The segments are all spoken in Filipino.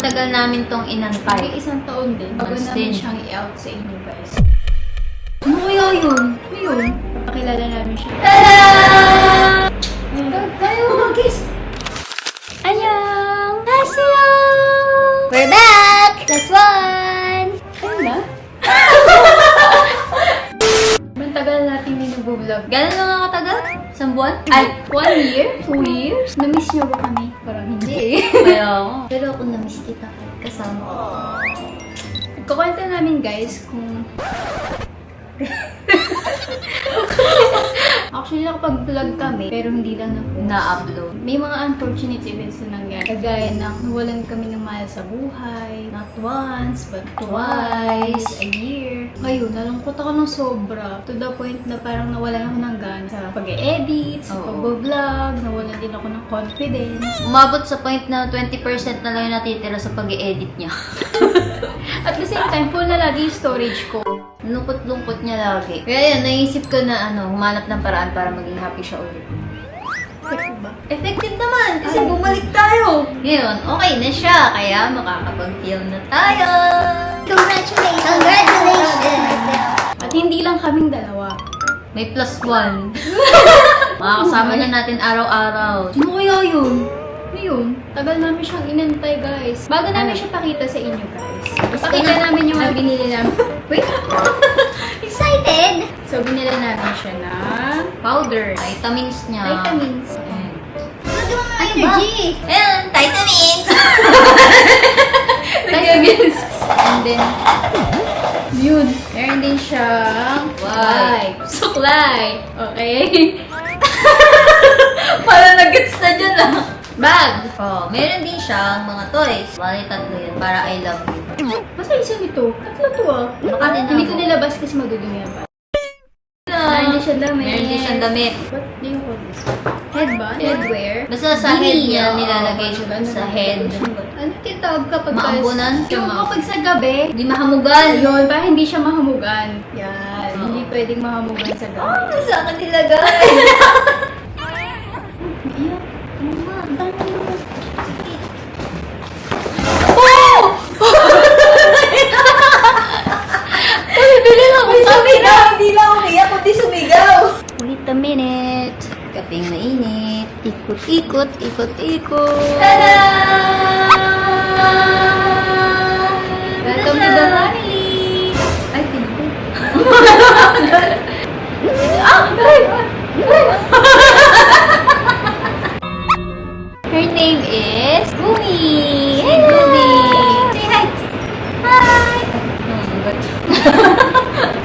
tagal namin tong inantay. May isang taon din. Bago Months namin din. siyang i-out sa inyo guys. Ano kaya yun? Ano yun? Pakilala namin siya. Tada! Tayo mag-kiss! Annyeong! Haseyo! We're back! Plus one! Ano na? Tagal natin din nag-vlog. Gano'n lang ako tagal? Isang buwan? Ay, 1 year? 2 years? Na-miss niyo ba kami? Parang hindi eh. Kaya ako. Pero ako na-miss kita kasama ko. Kukwento namin guys kung... Actually, nakapag-vlog kami, pero hindi lang Na-upload. May mga unfortunate events na nangyari. Kagaya ng nawalan kami ng mahal sa buhay. Not once, but twice, a year. Ngayon, nalungkot ako ng sobra. To the point na parang nawalan ako ng gana sa pag-edit, sa Oo. pag-vlog, nawalan din ako ng confidence. Umabot sa point na 20% na lang yung natitira sa pag-i-edit niya. At the same time, full na lagi yung storage ko. Lungkot-lungkot niya lagi. Kaya yan, naisip ko na humanap ng paraan para maging happy siya ulit. Effective ba? Effective naman, kasi Ay. bumalik tayo. Ngayon, okay na siya, kaya makakapag-film na tayo. Congratulations! Congratulations! At hindi lang kaming dalawa. May plus one. Makakasama na natin araw-araw. Sino kaya yun? Ano yun? Tagal namin siyang inantay, guys. Bago namin siya pakita sa inyo, guys. Pakita namin yung mga binili namin. Wait! Excited? So, binili namin siya ng powder. Vitamins niya. Vitamins. Ayan. Good yung mga energy! Ayan, vitamins! Vitamins. And then, yun. Meron din siyang Wipes. Suklay. Okay? Para nag-gets na dyan ah. Bag. Oh, meron din siyang mga toys. Bali, tatlo yan. Para I love you. Basta isa nito. Tatlo to ah. Baka din Hindi ako. ko nilabas kasi madudumi ang bag. Meron din siyang damit. Meron din siyang damit. What do you call this? Headband? Headwear? Basta sa head niya, nilalagay siya sa head. Ano tinatawag kapag Maambunan? Yung kapag sa gabi, Hindi mahamugan. ayun, para hindi siya mahamugan. Yan, hindi pwedeng mahamugan sa gabi. Sa akin nilagay. Iyak. Ano nga? Ang dami mo. Bili lang ako. Sumigaw. Hindi lang umiyak, kundi sumigaw. Wait a minute. Kaping mainit. Ikot-ikot, ikot-ikot. Tada! Welcome to the family! Ay, pinipin. Her name is Gumi! Hey, Gumi! Say hi! Hi!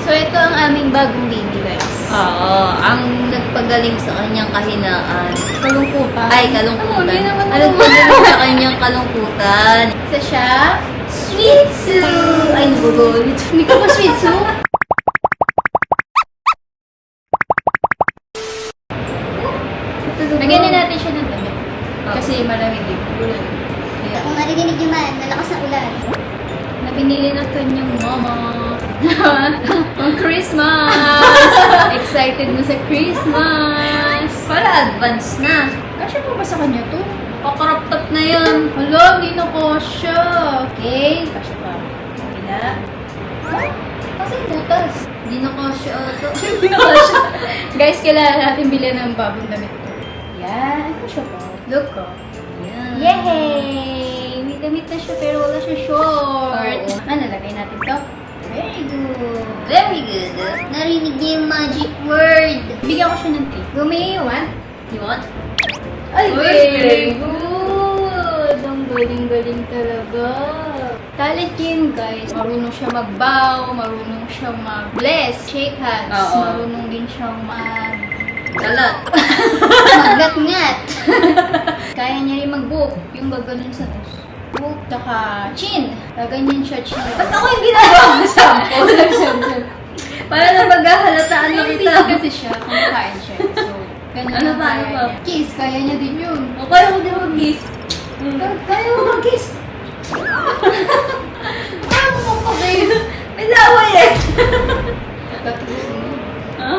So, ito ang aming bagong baby, guys. Oo, ang nagpagaling sa kanyang kahinaan. Kalungkutan. Ay, kalungkutan. Ano, hindi naman Ang nagpagaling sa kanyang kalungkutan. Isa siya, Sweet Sue! Ay, nagugulit. hindi ka ba Shih Tzu? Lagyan din natin siya ng damit. Kasi malamig yung ulan. Kaya, Kung narinig niyo man, nalakas na ulan. na pinili ng kanyang mama. Ang Christmas! Excited mo sa Christmas! Para advance na. Kasya po ba sa kanya to? Pa-crop top na yun. Hala, hindi na kasya. Okay, kasya pa. Kabila. Kasi butas. Hindi na kasya ito. Hindi na kasya. Guys, kailangan natin bilhin ng bagong damit to. Yan, kasya pa. Look ko. Yan. Yay! May damit na siya pero wala siya short. Oo. Ano, lagay natin to? Very good. Very good. Narinig niyo yung magic word. Bigyan ko siya ng 3. Gumi, you want? You want? Ay, Uy, very very good! Ang galing-galing talaga. Talent yun, guys. Marunong siya mag-bow, marunong siya mag-bless, shake hands. Oo. Marunong din siyang Salat. Magnat-ngat. Kaya niya rin mag-book, yung gaganon sa nose. Book, tsaka chin. Gaganyan siya chin. Ba't ako yung ginagawa mo sa Para na maghahalataan na Ay, kita. busy kasi siya, kumakain siya. So, ganyan Ano ang ba, ano kaya ba? niya. Kiss, kaya niya din yun. Okay ako din mag-kiss. Kaya mo mag-kiss. Ano mo ko kayo? May laway eh. Dati gusto niya. Ha?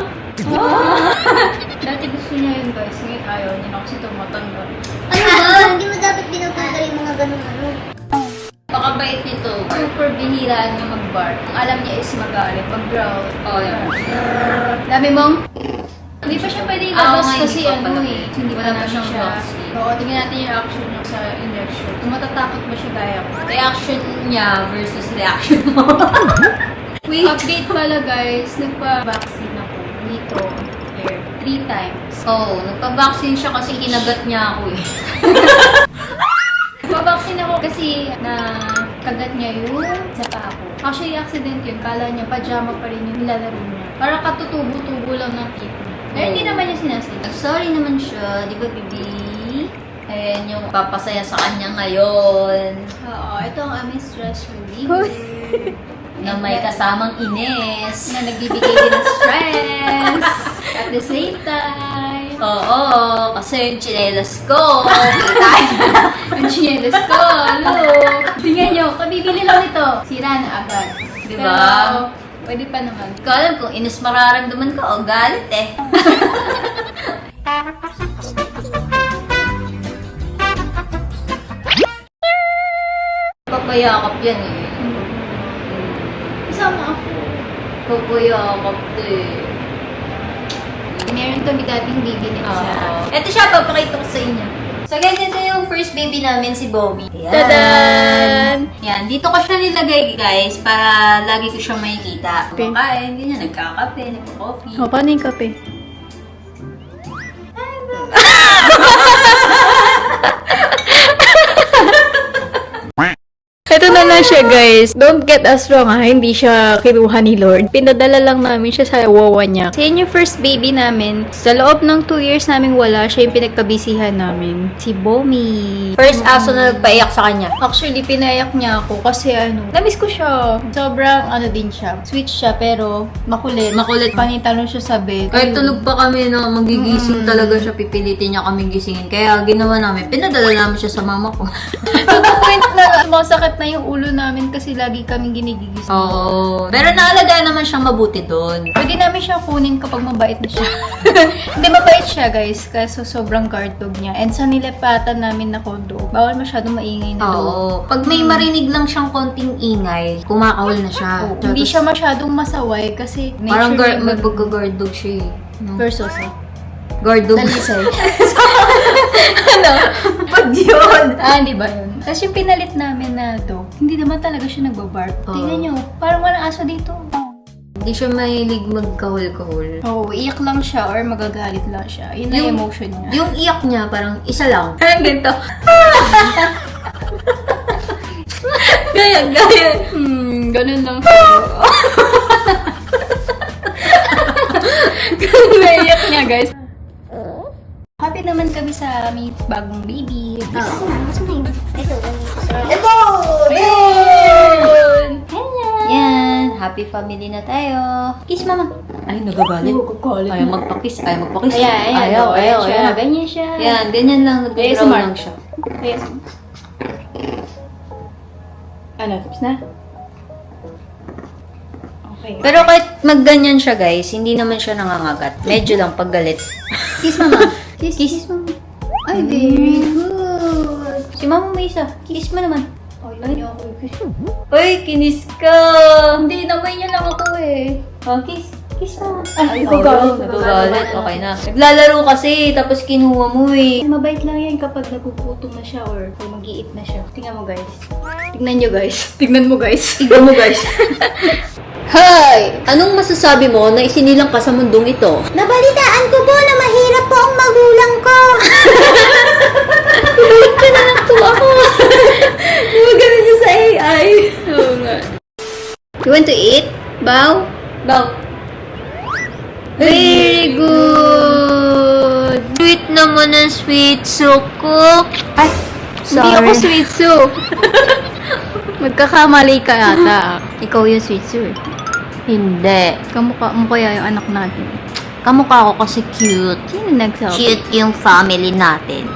Dati gusto niya yun, guys. Ngayon ayaw niya na kasi tumatanda. Ano ba? Hindi mo dapat binabagay yung mga ganun ano. Napakabait nito. Super bihiraan niya mag-bark. Ang alam niya is mag-aari, mag-growl. Oh, yan. Dami mong... Hindi pa siya pwede ilabas nga, kasi hindi pa ano pala. eh. Hindi Wala pa pa namin siyang siya. vaccine. Oo, tingnan natin yung reaction niya sa injection. Kung matatakot ba siya gaya ko. Reaction niya versus reaction mo. Wait, update pala guys. Nagpa-vaccine ako dito. Here. 3 times. Oo, nagpa-vaccine siya kasi kinagat niya ako eh. Nagpa-vaccine ako kasi na kagat niya yung sa paa ko. Actually, accident yun. Kala niya pajama pa rin yung nilalaro niya. Parang katutubo-tubo lang ng tip. Pero hindi naman niya sinasadya. Sorry naman siya, di ba, baby? Ayan yung papasaya sa kanya ngayon. Oo, ito ang aming stress reliever. Na may kasamang Ines. Na nagbibigay din ng stress at the same time. Oo, kasi yung chinelas ko. Kita. Ang chinelas ko, look. Tingnan nyo, kabibili lang ito. Sira na agad. Di Pero, ba? pwede pa naman. Hindi ko alam kung Ines mararamdaman ko o galit eh. Papayakap yan eh. Kasama ako. Papayakap to eh. Meron kami dating baby na isa. Ito siya, papakita ko sa inyo. So guys, ito yung first baby namin, si Bobby. Ayan. Tadan! Yan, dito ko siya nilagay guys, para lagi ko siyang makikita. Okay. Kumakain, ganyan, nagkakape, nagka-coffee. paano yung kape? Ito na lang siya, guys. Don't get us wrong, ha. Hindi siya kinuha ni Lord. Pinadala lang namin siya sa wawa niya. Kasi yun yung first baby namin. Sa loob ng 2 years namin wala, siya yung pinagkabisihan namin. Si Bomi. First aso na nagpaiyak sa kanya. Actually, pinayak niya ako kasi namiss ko siya. Sobrang din siya. Sweet siya, pero makulit. Makulit. Panitalon siya sa bed. Kahit tulog pa kami na magigising talaga siya, pipilitin niya kami gisingin. Kaya ginawa namin, pinadala namin siya sa mama ko. To the point na masakit na yung ulo namin kasi lagi kaming ginigigising. Oo. Pero naalagaan naman siyang mabuti doon. Pwede namin siya kunin kapag mabait na siya. Hindi, mabait siya, guys. Kaso sobrang guard dog niya. And sa nilepatan namin na condo, bawal masyadong maingay na dog. Oo. Pag may marinig lang siyang konting ingay, kumakahol na siya. Oo. Hindi siya masyadong masaway kasi Parang nature may pagka-guard dog siya eh. No? versus Guard dog. Talisay. Ano? Pag yun. Hindi ba yun? Tapos yung pinalit namin na dog, hindi naman talaga siya nagbabark. Oo. Tingnan nyo, parang walang aso dito. Hindi siya mahilig magkahol-kahol. Oo, iyak lang siya or magagalit lang siya. Yun ang Yung- emotion niya. Yung iyak niya, parang isa lang. Parang ganito. Gaya. Ganun lang siya. Ganun na iyak niya, guys. Happy naman kami sa aming bagong baby. Ito! Ayun! Yan. Happy family na tayo. Kiss mama. Ay, nagagalit. Ayaw magpakiss. Ayaw. siya. Ganyan siya. Yan, ganyan lang. Nag-grow ASMR. lang siya. Ayan. Tapos na? Okay. Pero kahit magganyan siya, guys, hindi naman siya nangangagat. Medyo lang paggalit. Kiss mama. Kiss mama. Ay, very good. Si mama may isa. Kiss mo naman. Ay, niyo ako i-kiss. Uy, kinis ka! Hindi, namay niya lang ako eh. Oh, kiss. Kiss mo. Ay, Nagagalit. Okay na. Naglalaro kasi, tapos kinuha mo eh. Mabait lang yan kapag nagugutom na siya or kung mag-iit na siya. Tingnan mo, guys. Tingnan nyo, guys. Tingnan mo, guys. Tignan mo, guys. Hi! Anong masasabi mo na isinilang ka sa mundong ito? Nabalitaan ko po na mahirap po ang magulang ko. Balik ka na lang to ako. Di ba ganun yung sa AI? Oo nga. You want to eat? Bow? Bow. Very good! Sweet naman ang sweet soup ko. Ay, hindi ako sweet soup. Magkakamali ka ata. Ikaw yung sweet soup. Hindi. Kamukha mo kaya yung anak natin. Kamukha ko kasi cute. Sino nagsabi? Cute yung family natin.